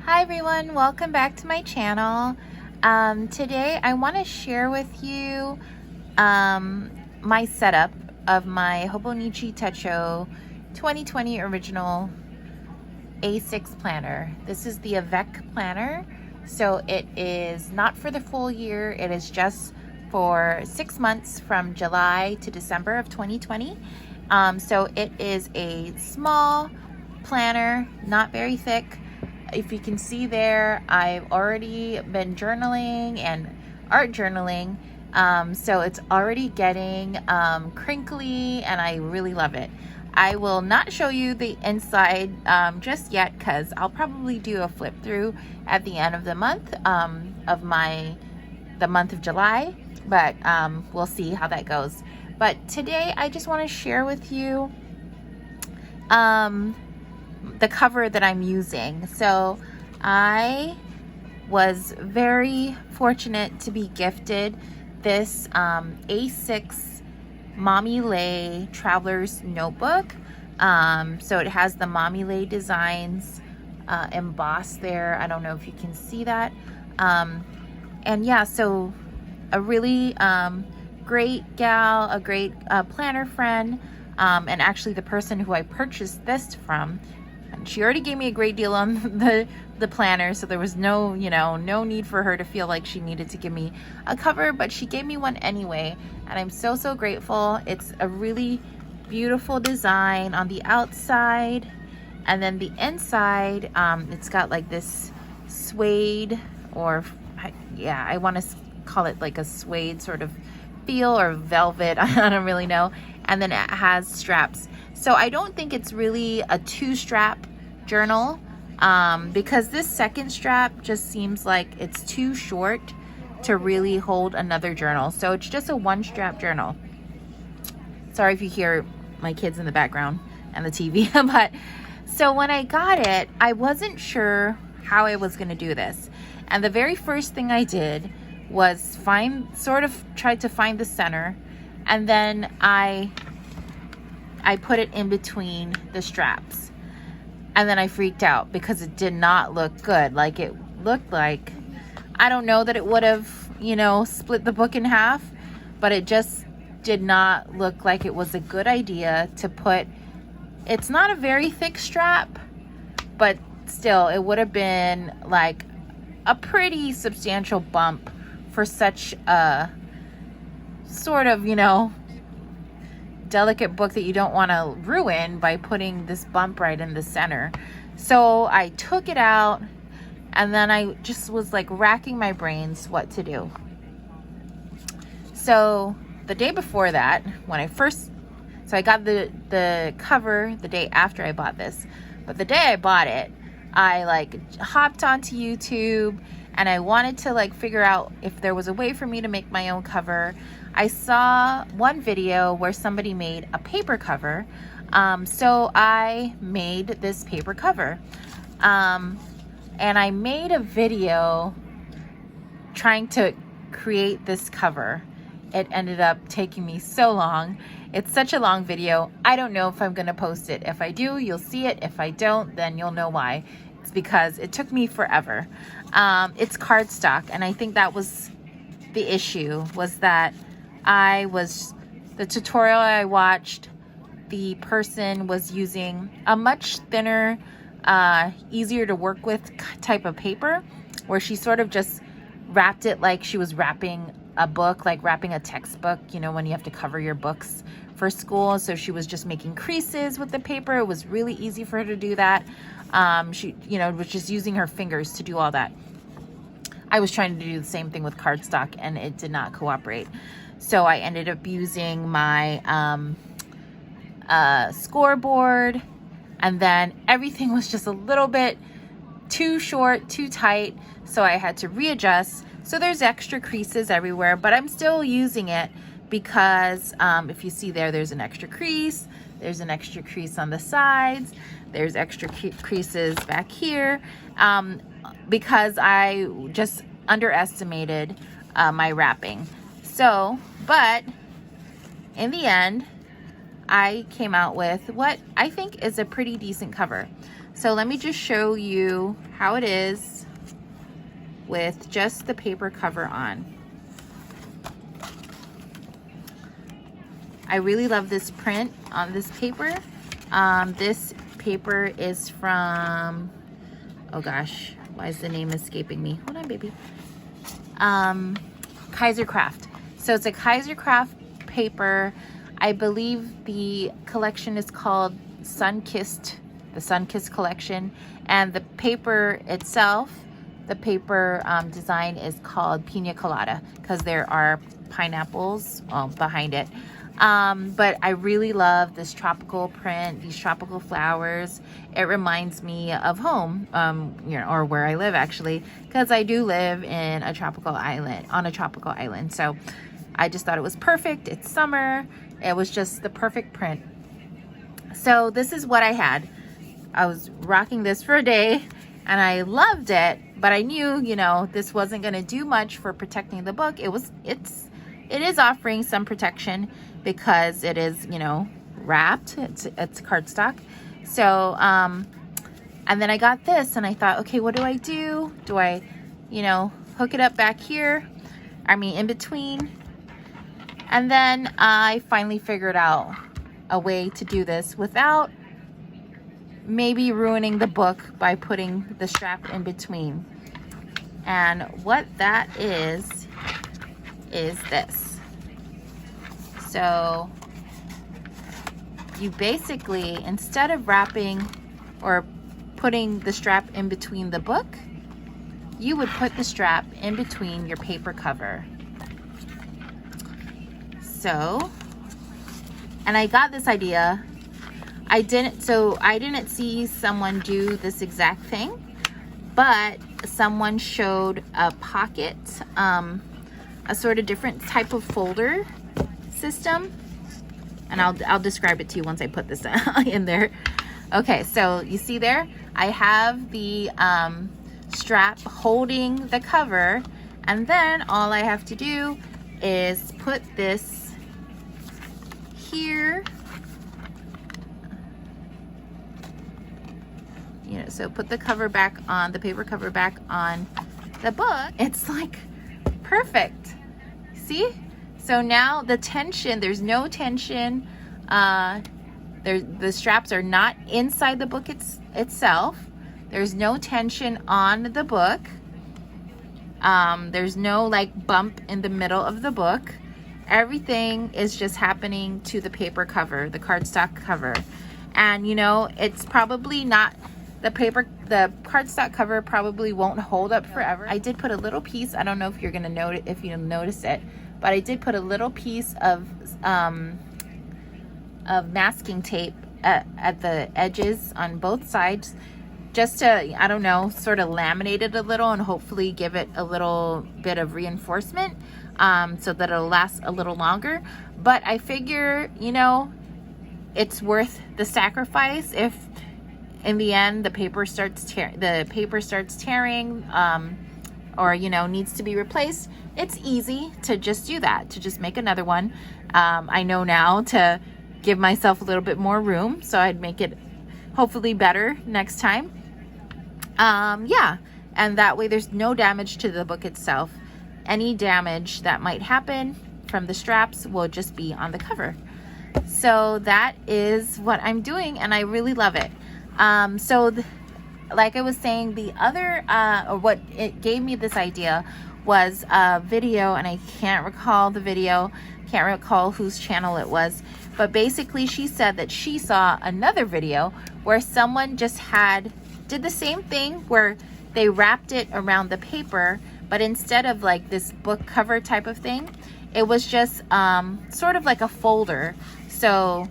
Hi everyone, welcome back to my channel. Today I want to share with you my setup of my Hobonichi Techo 2020 original A6 planner. This is the Avec planner, so it is not for the full year, it is just for 6 months from July to December of 2020. So it is a small planner, not very thick. If you can see there, I've already been journaling and art journaling, so it's already getting crinkly and I really love it. I will not show you the inside just yet because I'll probably do a flip through at the end of the month of the month of July, but we'll see how that goes. But today I just want to share with you the cover that I'm using. So I was very fortunate to be gifted this A6 Mommy Lay Traveler's Notebook. So it has the Mommy Lay designs embossed there. I don't know if you can see that. And yeah, so a really great gal, a great planner friend, and actually the person who I purchased this from, and she already gave me a great deal on the planner, so there was no need for her to feel like she needed to give me a cover, but she gave me one anyway, and I'm so grateful. It's a really beautiful design on the outside, and then the inside, it's got like this suede, or yeah, I want to call it like a suede sort of feel, or velvet, I don't really know. And then it has straps. So I don't think it's really a 2-strap journal, because this second strap just seems like it's too short to really hold another journal. So it's just a 1-strap journal. Sorry if you hear my kids in the background and the TV. But so when I got it, I wasn't sure how I was going to do this. And the very first thing I did was tried to find the center, and then I put it in between the straps, and then I freaked out because it did not look good. Like, it looked like, I don't know that it would have, split the book in half, but it just did not look like it was a good idea to put, it's not a very thick strap, but still it would have been like a pretty substantial bump for such a sort of, delicate book that you don't want to ruin by putting this bump right in the center. So I took it out, and then I just was like racking my brains what to do. So the day before that, so I got the cover the day after I bought this, but the day I bought it, I like hopped onto YouTube and I wanted to like figure out if there was a way for me to make my own cover. I saw one video where somebody made a paper cover, so I made this paper cover, and I made a video trying to create this cover. It ended up taking me so long. It's such a long video. I don't know if I'm gonna post it. If I do, you'll see it. If I don't, then you'll know why. It's because it took me forever. It's cardstock, and I think that was the issue, was that the tutorial I watched, the person was using a much thinner, easier to work with type of paper, where she sort of just wrapped it like she was wrapping a book, like wrapping a textbook, when you have to cover your books for school. So she was just making creases with the paper. It was really easy for her to do that. She, was just using her fingers to do all that. I was trying to do the same thing with cardstock, and it did not cooperate. So I ended up using my scoreboard, and then everything was just a little bit too short, too tight. So I had to readjust. So there's extra creases everywhere, but I'm still using it because if you see there's an extra crease. There's an extra crease on the sides. There's extra creases back here, because I just underestimated my wrapping. So, but in the end, I came out with what I think is a pretty decent cover. So let me just show you how it is with just the paper cover on. I really love this print on this paper. This paper is from, oh gosh, why is the name escaping me? Hold on, baby. Kaisercraft. So it's a Kaisercraft paper. I believe the collection is called Sun-Kissed, the Sun-Kissed collection. And the paper itself, the paper design is called Pina Colada because there are pineapples behind it. But I really love this tropical print, these tropical flowers. It reminds me of home, you know, or where I live actually, because I do live in a tropical island, on a tropical island. So I just thought it was perfect. It's summer. It was just the perfect print. So this is what I had. I was rocking this for a day and I loved it, but I knew, you know, this wasn't going to do much for protecting the book. It is offering some protection because it is, you know, wrapped. It's cardstock. So, and then I got this and I thought, okay, what do I do? Do I, you know, hook it up back here? I mean, in between. And then I finally figured out a way to do this without maybe ruining the book by putting the strap in between. And what that is this. So you basically, instead of wrapping or putting the strap in between the book, you would put the strap in between your paper cover. So, and I got this idea. I didn't see someone do this exact thing, but someone showed a pocket, a sort of different type of folder system, and I'll describe it to you once I put this in there. Okay, so you see there, I have the strap holding the cover, and then all I have to do is put this here. You know, so put the cover back on, the paper cover back on the book. It's like perfect. See? So now the tension, there's no tension. The straps are not inside the book itself. There's no tension on the book. There's no like bump in the middle of the book. Everything is just happening to the paper cover, the cardstock cover. And you know, it's probably not, the cardstock cover probably won't hold up forever. I did put a little piece, I don't know if you're gonna notice, if you notice it, but I did put a little piece of masking tape at the edges on both sides, just to, I don't know, sort of laminate it a little and hopefully give it a little bit of reinforcement, so that it'll last a little longer. But I figure, you know, it's worth the sacrifice if in the end the paper starts tearing, or you know, needs to be replaced. It's easy to just do that, to just make another one. I know now to give myself a little bit more room, so I'd make it hopefully better next time. Yeah, and that way there's no damage to the book itself. Any damage that might happen from the straps will just be on the cover. So that is what I'm doing, and I really love it. Like I was saying, the other, or what it gave me this idea was a video, and I can't recall the video, can't recall whose channel it was, but basically she said that she saw another video where someone just did the same thing where they wrapped it around the paper, but instead of like this book cover type of thing, it was just sort of like a folder. So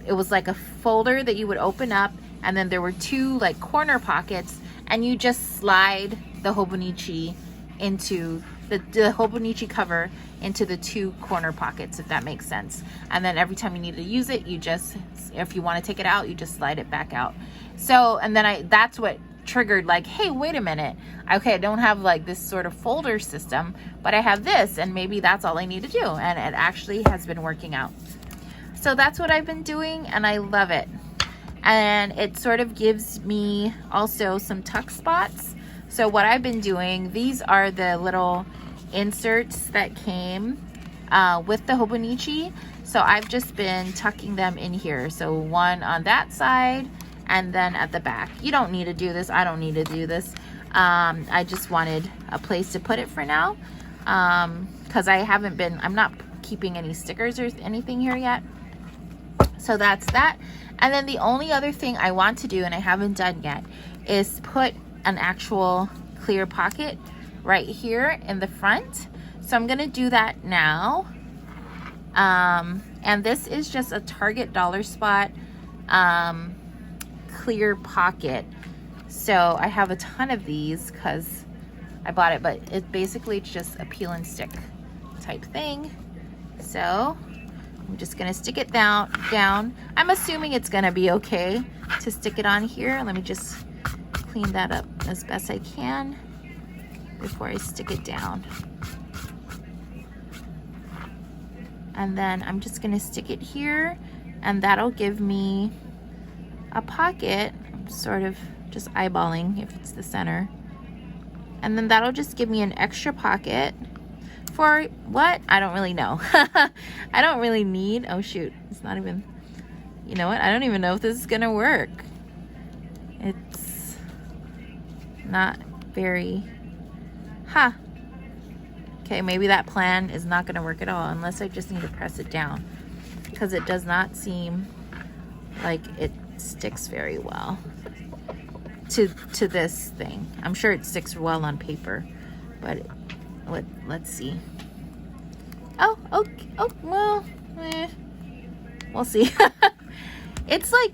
it was like a folder that you would open up, and then there were two like corner pockets, and you just slide the Hobonichi into the Hobonichi cover into the two corner pockets, if that makes sense. And then every time you need to use it, you just, if you want to take it out, you just slide it back out. So, and then that's what triggered like, hey, wait a minute. Okay, I don't have like this sort of folder system, but I have this, and maybe that's all I need to do. And it actually has been working out. So that's what I've been doing, and I love it. and it sort of gives me also some tuck spots. So what I've been doing, these are the little inserts that came with the Hobonichi. So I've just been tucking them in here. So one on that side and then at the back. You don't need to do this. I don't need to do this. I just wanted a place to put it for now. Cause I'm not keeping any stickers or anything here yet. So that's that. And then the only other thing I want to do, and I haven't done yet, is put an actual clear pocket right here in the front. So I'm gonna do that now. And this is just a Target Dollar Spot clear pocket. So I have a ton of these because I bought it, but it's just a peel and stick type thing. So I'm just gonna stick it down. I'm assuming it's gonna be okay to stick it on here. Let me just clean that up as best I can before I stick it down. And then I'm just gonna stick it here, and that'll give me a pocket. I'm sort of just eyeballing if it's the center. And then that'll just give me an extra pocket for what? I don't really know. I don't really need, oh shoot, it's not even, you know what? I don't even know if this is gonna work. It's not very, okay, maybe that plan is not gonna work at all unless I just need to press it down, because it does not seem like it sticks very well to this thing. I'm sure it sticks well on paper, but let's see. Oh, okay. Oh, well, we'll see. It's like,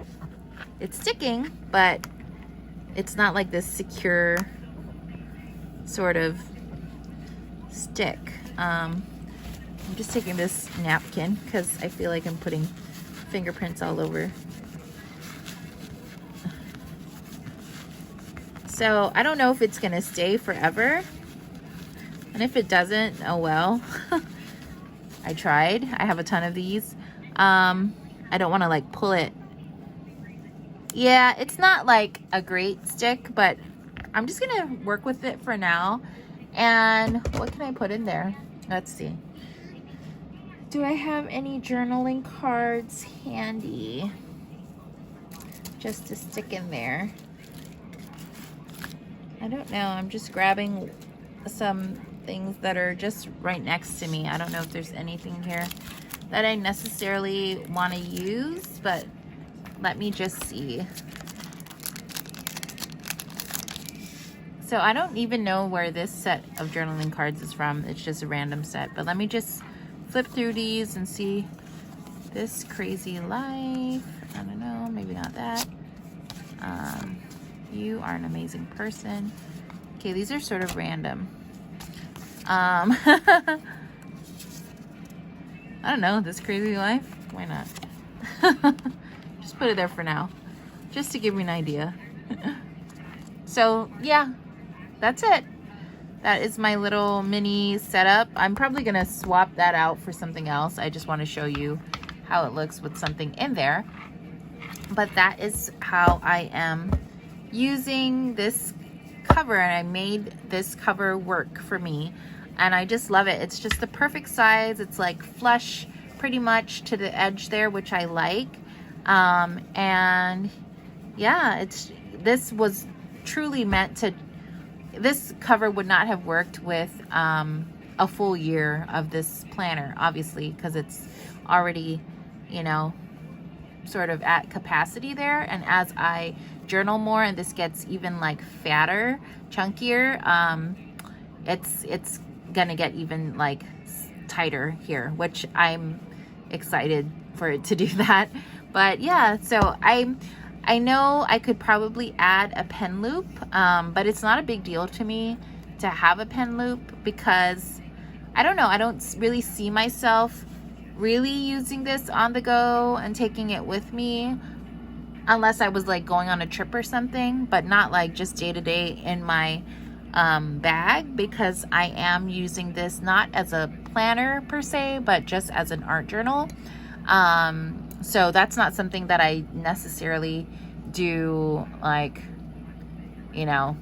it's sticking, but it's not like this secure sort of stick. I'm just taking this napkin because I feel like I'm putting fingerprints all over. So I don't know if it's gonna stay forever. And if it doesn't, oh well. I tried. I have a ton of these. I don't want to like pull it. Yeah, it's not like a great stick, but I'm just gonna work with it for now. And what can I put in there? Let's see. Do I have any journaling cards handy just to stick in there? I don't know. I'm just grabbing some things that are just right next to me. I don't know if there's anything here that I necessarily want to use, but let me just see. So I don't even know where this set of journaling cards is from. It's just a random set, but let me just flip through these and see. This Crazy Life, I don't know, maybe not that. You are an amazing person. Okay, these are sort of random. I don't know, This Crazy Life, why not? Just put it there for now, just to give me an idea. So yeah, that's it. That is my little mini setup. I'm probably gonna swap that out for something else. I just want to show you how it looks with something in there. But that is how I am using this cover, and I made this cover work for me, and I just love it. It's just the perfect size. It's like flush pretty much to the edge there, which I like. And yeah, this was truly meant to, this cover would not have worked with a full year of this planner, obviously, because it's already, you know, sort of at capacity there. And as I journal more and this gets even like fatter, chunkier, it's gonna get even like tighter here, which I'm excited for it to do that. But yeah, so I know I could probably add a pen loop, but it's not a big deal to me to have a pen loop, because I don't know, I don't really see myself really using this on the go and taking it with me, unless I was like going on a trip or something, but not like just day to day in my bag, because I am using this not as a planner per se, but just as an art journal. So that's not something that I necessarily do, like, you know,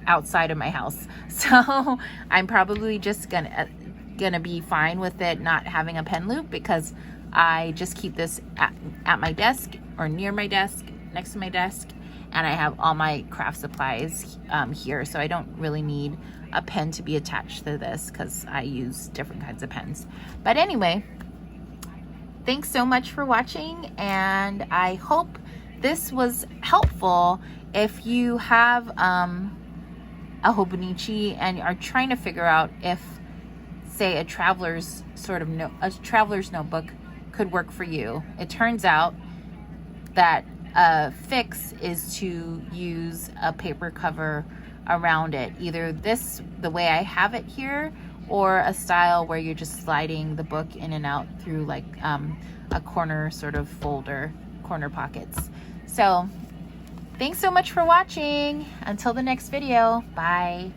outside of my house. So I'm probably just gonna be fine with it not having a pen loop, because I just keep this at my desk or near my desk, next to my desk, and I have all my craft supplies here, so I don't really need a pen to be attached to this because I use different kinds of pens. But anyway, thanks so much for watching, and I hope this was helpful if you have a Hobonichi and are trying to figure out if, say, a traveler's notebook could work for you. It turns out that a fix is to use a paper cover around it, either this, the way I have it here, or a style where you're just sliding the book in and out through like a corner sort of folder, corner pockets. So thanks so much for watching. Until the next video, bye.